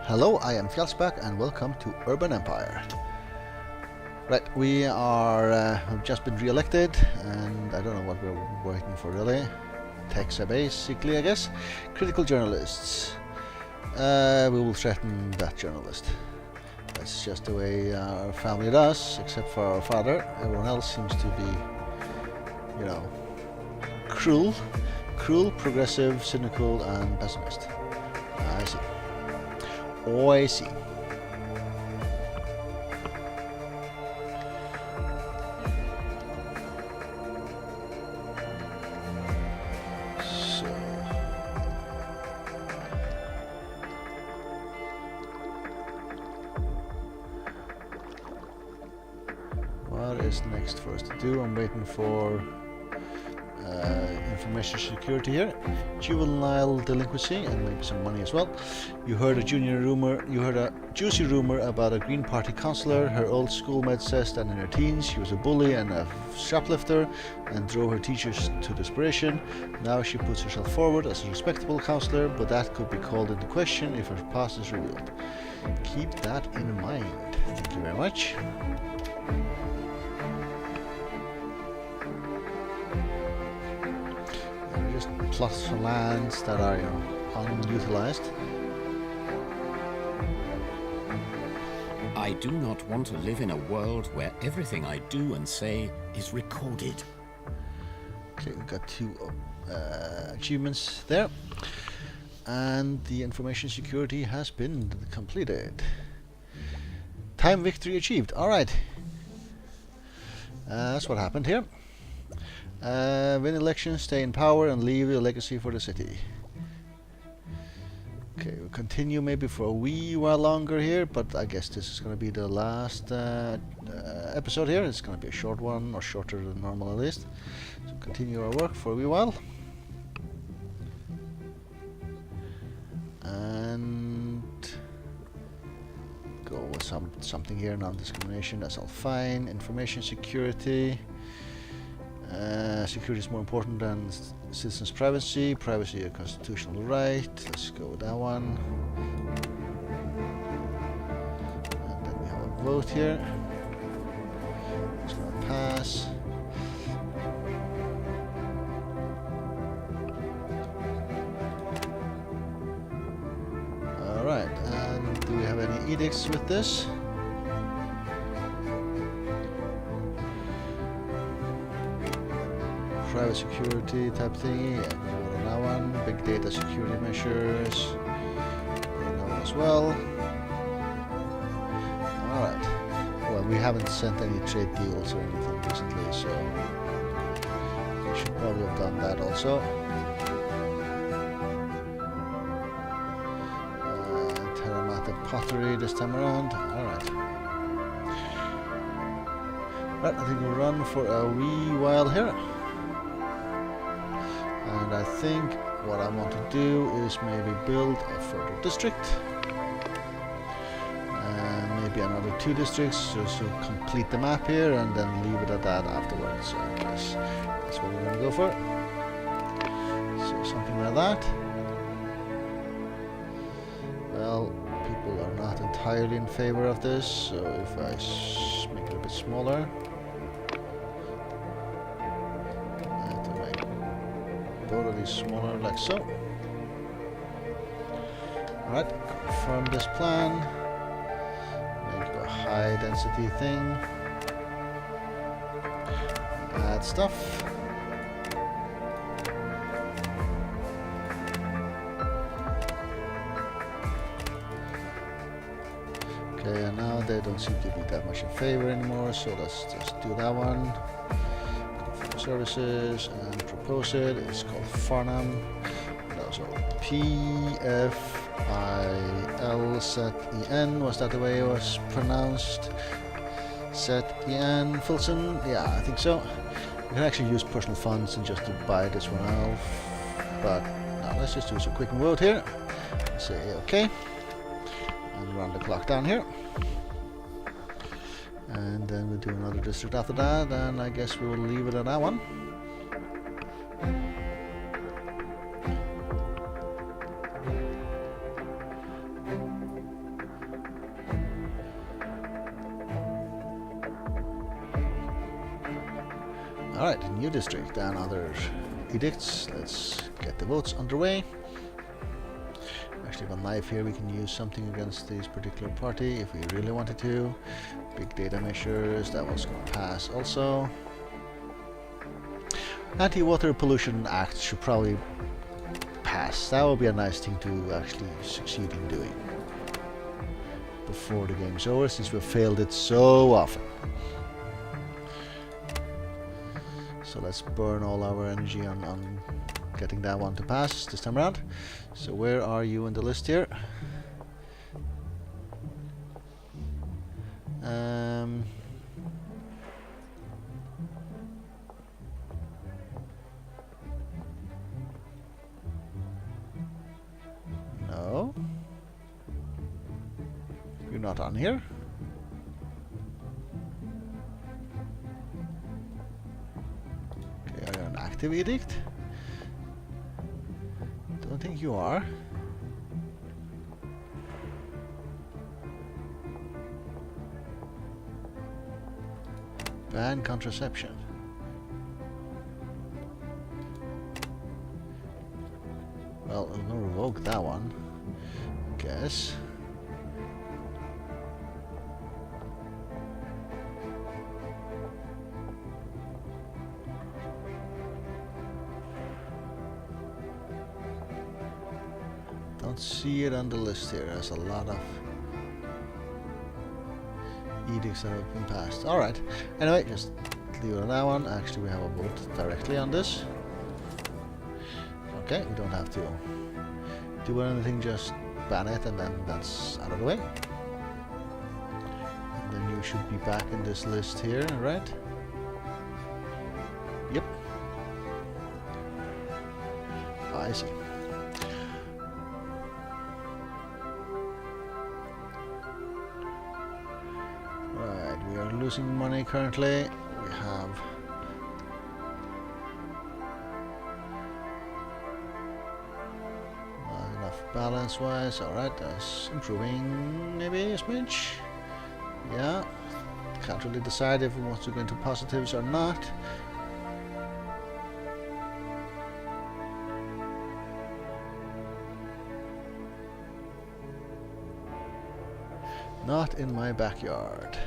Hello, I am Fjallsback and welcome to Urban Empire. Right, we've just been re-elected and I don't know what we're waiting for really. Texa basically, I guess. Critical journalists. We will threaten that journalist. That's just the way our family does, except for our father. Everyone else seems to be, cruel, progressive, cynical and pessimist. I see. Oh, I see. So, what is next for us to do? I'm waiting for information security here, juvenile delinquency, and maybe some money as well. You heard a juicy rumor about a Green Party councillor. Her old schoolmate says that in her teens she was a bully and a shoplifter and drove her teachers to desperation. Now she puts herself forward as a respectable councillor, but that could be called into question if her past is revealed. Keep that in mind. Thank you very much. Plots for lands that are, unutilized. I do not want to live in a world where everything I do and say is recorded. Okay, we've got two achievements there. And the information security has been completed. Time victory achieved. Alright. That's what happened here. Win elections, stay in power, and leave a legacy for the city. Okay, we'll continue maybe for a wee while longer here, but I guess this is going to be the last episode here. It's going to be a short one, or shorter than normal at least. So continue our work for a wee while. And go with something here, non-discrimination, that's all fine. Information security. Security is more important than citizens' privacy. Privacy a constitutional right. Let's go with that one. And then we have a vote here. It's going to pass. Alright, and do we have any edicts with this? Private security type thingy, and vote on that one. Big data security measures, that one as well. Alright. Well, we haven't sent any trade deals or anything recently, so we should probably have done that also. Terramata pottery this time around. Alright. Right, I think we'll run for a wee while here. And I think what I want to do is maybe build a further district. And maybe another 2 districts just to complete the map here and then leave it at that afterwards. So I guess that's what we're going to go for. So something like that. Well, people are not entirely in favor of this, so if I make it a bit smaller. Both of these smaller like so. Alright, confirm this plan. Make a high density thing. Add stuff. Okay, and now they don't seem to be that much in favor anymore, so let's just do that one. Services and propose it. It's called Farnham. So PFIL ZEN, was that the way it was pronounced? ZEN Filson? Yeah, I think so. You can actually use personal funds and just to buy this one off. But now let's just do a quick vote here. Say okay. And run the clock down here. And then we'll do another district after that, and I guess we will leave it at that one. Alright, new district and other edicts. Let's get the votes underway. Actually have a knife here, we can use something against this particular party if we really wanted to. Big data measures, that one's going to pass also. Anti-Water Pollution Act should probably pass. That would be a nice thing to actually succeed in doing before the game's over, since we've failed it so often. So let's burn all our energy on getting that one to pass this time around. So where are you in the list here? No. You're not on here. Okay, are you an active edict? Don't think you are. Ban contraception. Well, I'm gonna revoke that one, I guess. Don't see it on the list here. There's a lot of edicts that have been passed. Alright, anyway, just leave it on that one. Actually, we have a vote directly on this. Okay, we don't have to do anything, just ban it and then that's out of the way. And then you should be back in this list here, right? Yep. Oh, I see. Right, we are losing money currently. We have not enough balance wise. Alright, that's improving maybe a smidge. Yeah, can't really decide if we want to go into positives or not. Not in my backyard.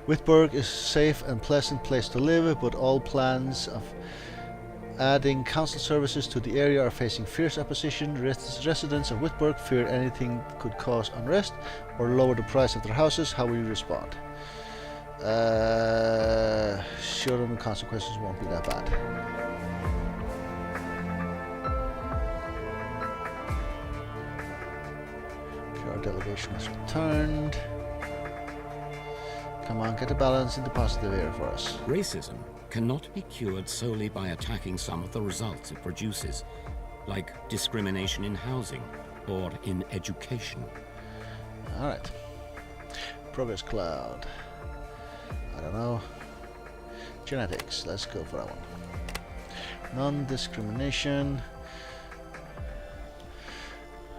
Whitburg is a safe and pleasant place to live, but all plans of adding council services to the area are facing fierce opposition. Residents of Whitburg fear anything could cause unrest or lower the price of their houses. How will you respond? Sure, the consequences won't be that bad. Our delegation has returned. Come on, get a balance in the positive area for us. Racism cannot be cured solely by attacking some of the results it produces, like discrimination in housing or in education. Alright. Progress cloud. I don't know. Genetics, let's go for that one. Non-discrimination.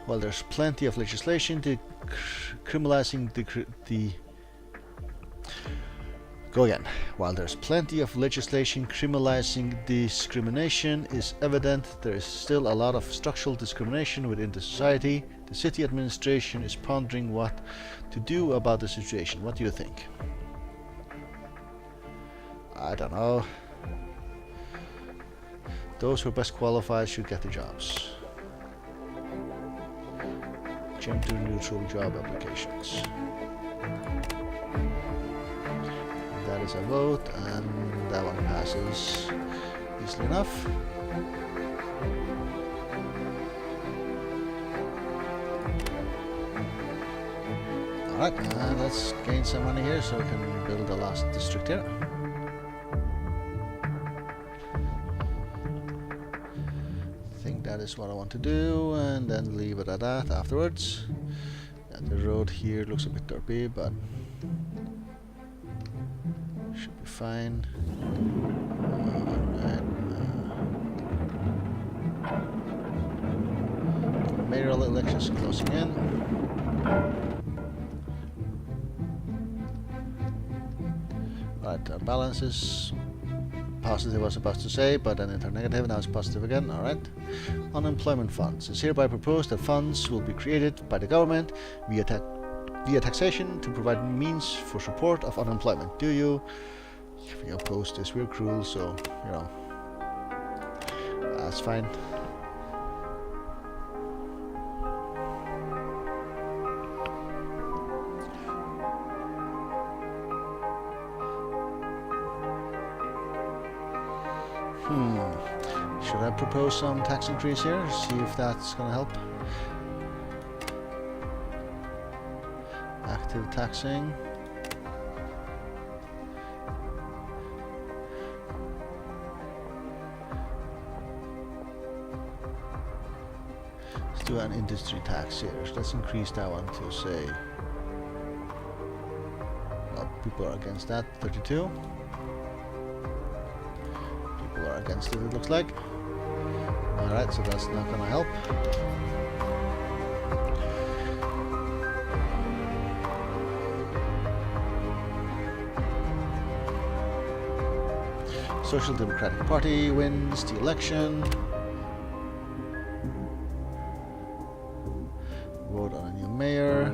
Well, there's plenty of legislation criminalizing the Go again. While there's plenty of legislation criminalizing discrimination is evident, there is still a lot of structural discrimination within the society. The city administration is pondering what to do about the situation. What do you think? I don't know. Those who are best qualified should get the jobs. Gender neutral job applications. That is a vote, and that one passes easily enough. Alright, let's gain some money here so we can build the last district here. I think that is what I want to do, and then leave it at that afterwards. Yeah, the road here looks a bit derpy, but should be fine. Mayoral elections closing in. Right, Alright, our balance is positive, I was supposed to say, but then it turned negative, now it's positive again. Alright. Unemployment funds. It's hereby proposed that funds will be created by the government via taxation to provide means for support of unemployment. Do you? If we oppose this, we're cruel, so, you know, that's fine. Should I propose some tax increase here? See if that's gonna help. Active taxing. Let's do an industry tax here. Let's increase that one to say. Well, people are against that. 32. People are against it, it looks like. Alright, so that's not gonna help. Social Democratic Party wins the election. Vote on a new mayor.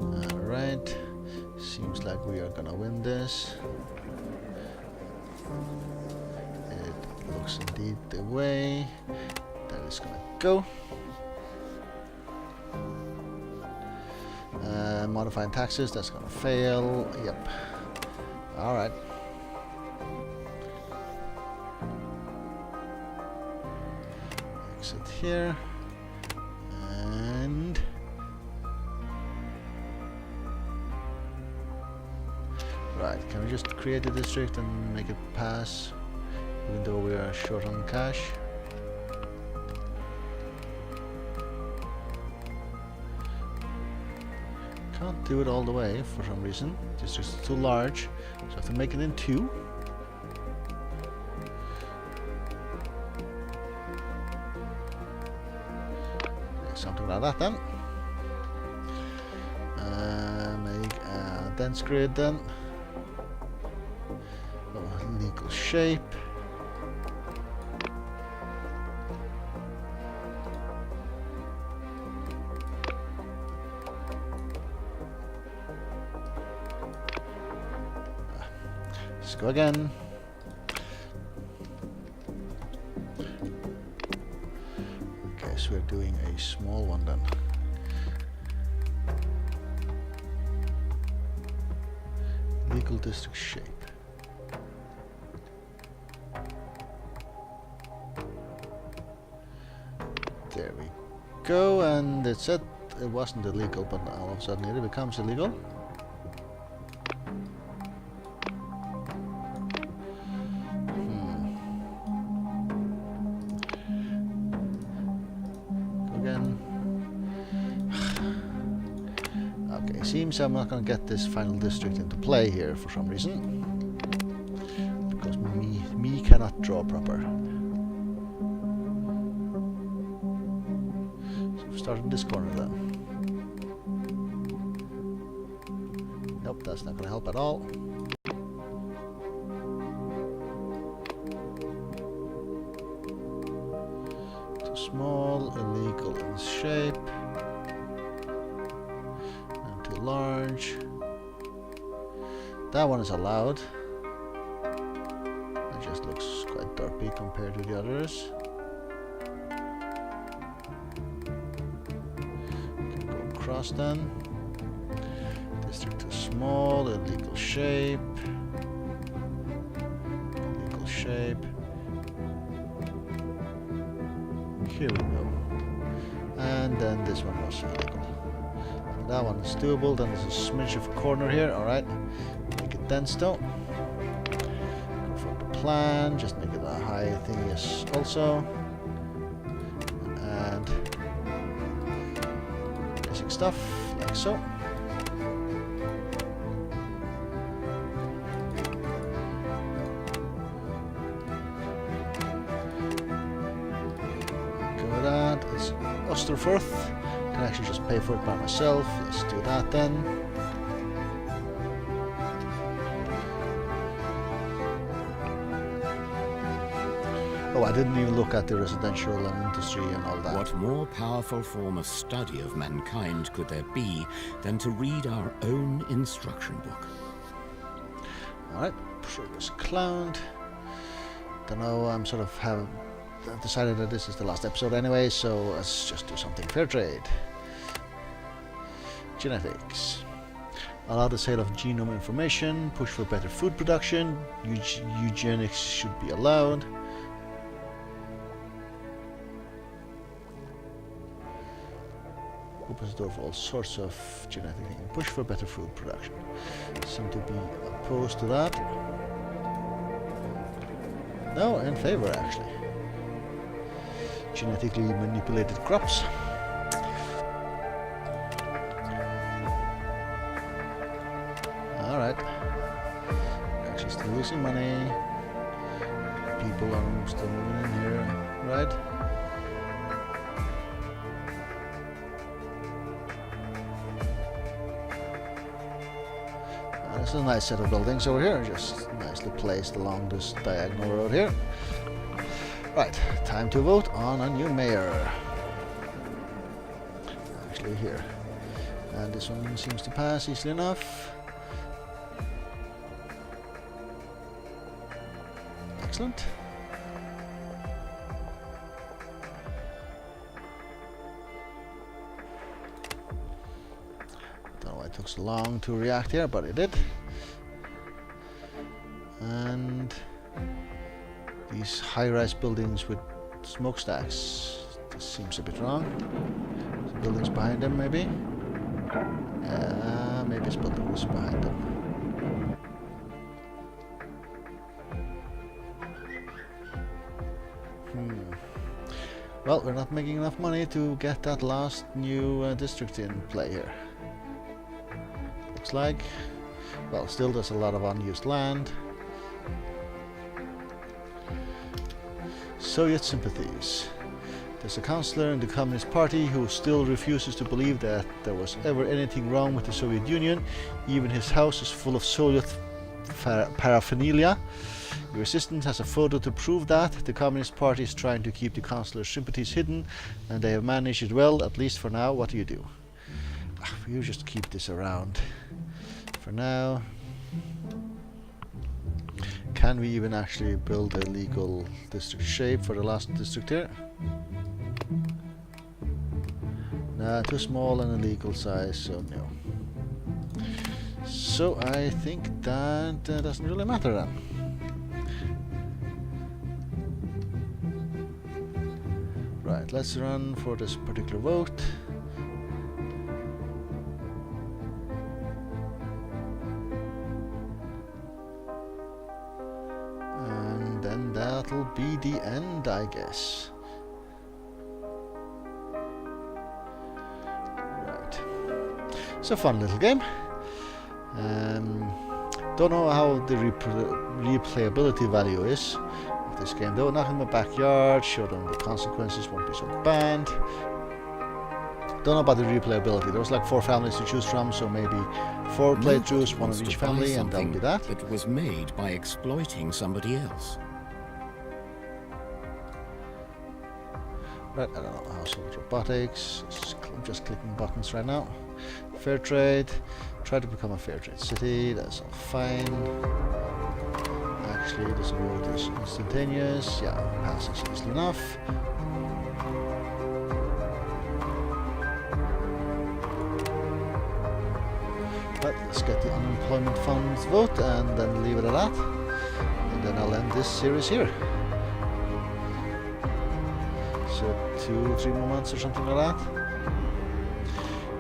Alright. Seems like we are gonna win this. It looks indeed the way that is gonna go. Modifying taxes, that's gonna fail. Yep. Alright. Exit here. And right, can we just create a district and make it pass, even though we are short on cash? Can't do it all the way for some reason. District's too large, so I have to make it in two. Something like that then. Make a dense grid then. Oh, legal shape. Let's go again. Okay, so we're doing a small one then. Legal district shape. There we go, and it said it wasn't illegal, but all of a sudden it becomes illegal. Seems I'm not going to get this final district into play here for some reason, because me cannot draw proper. So we've started this corner then. Nope, that's not going to help at all. Too small, illegal in shape. Large. That one is allowed. It just looks quite derpy compared to the others. Can go across then. District is small, illegal shape. Illegal shape. Here we go. And then this one was illegal. That one is doable. Then there's a smidge of a corner here. Alright. Make it dense though. Go for the plan. Just make it a high thing, yes, also. And basic stuff, like so. Go with that. It's Osterforth. I can actually just pay for it by myself. Let's do that then. Oh, I didn't even look at the residential and industry and all that. What more powerful form of study of mankind could there be than to read our own instruction book? Alright, progress clowned. Don't know, I'm sort of I've decided that this is the last episode anyway, so let's just do something. Fair trade. Genetics. Allow the sale of genome information. Push for better food production. Eugenics should be allowed. Opens the door for all sorts of genetic things. Push for better food production. Seem to be opposed to that. No, in favor actually. Genetically manipulated crops. Alright. Actually still losing money. People are still moving in here, right? This is a nice set of buildings over here, just nicely placed along this diagonal road here. Right, time to vote on a new mayor. Actually here. And this one seems to pass easily enough. Excellent. Don't know why it took so long to react here, but it did. And these high-rise buildings with smokestacks. This seems a bit wrong. The buildings behind them, maybe? Maybe it's buildings behind them. Well, we're not making enough money to get that last new district in play here. Looks like. Well, still there's a lot of unused land. Soviet sympathies. There's a councillor in the Communist Party who still refuses to believe that there was ever anything wrong with the Soviet Union. Even his house is full of Soviet paraphernalia. Your assistant has a photo to prove that. The Communist Party is trying to keep the councillor's sympathies hidden, and they have managed it well, at least for now. What do you do? You just keep this around for now. Can we even actually build a legal district shape for the last district here? Nah, too small and illegal size, so no. So I think that doesn't really matter then. Right, let's run for this particular vote. And then that'll be the end, I guess. Right. It's a fun little game. Don't know how the replayability value is of this game though. Not in my backyard, show them the consequences, won't be so banned. Don't know about the replayability. There was like 4 families to choose from, so maybe 4 playthroughs, one of each family, and that'll be that. That was made by exploiting somebody else. Right, I don't know, household robotics. I'm just clicking buttons right now. Fair trade. Try to become a fair trade city. That's all fine. Actually, this vote is instantaneous. Yeah, passes easily enough. But let's get the unemployment funds vote and then leave it at that. And then I'll end this series here. So 2-3 more months or something like that.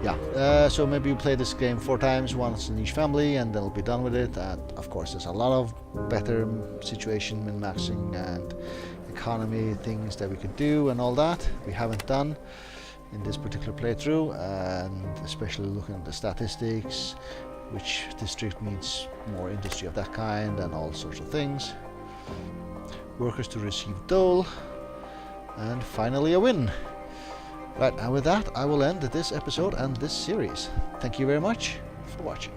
Yeah, so maybe you play this game 4 times, once in each family, and then we'll be done with it. And of course, there's a lot of better situation min-maxing and economy things that we could do and all that we haven't done in this particular playthrough, and especially looking at the statistics, which district needs more industry of that kind and all sorts of things. Workers to receive dole, and finally a win. Right, and with that I will end this episode and this series. Thank you very much for watching.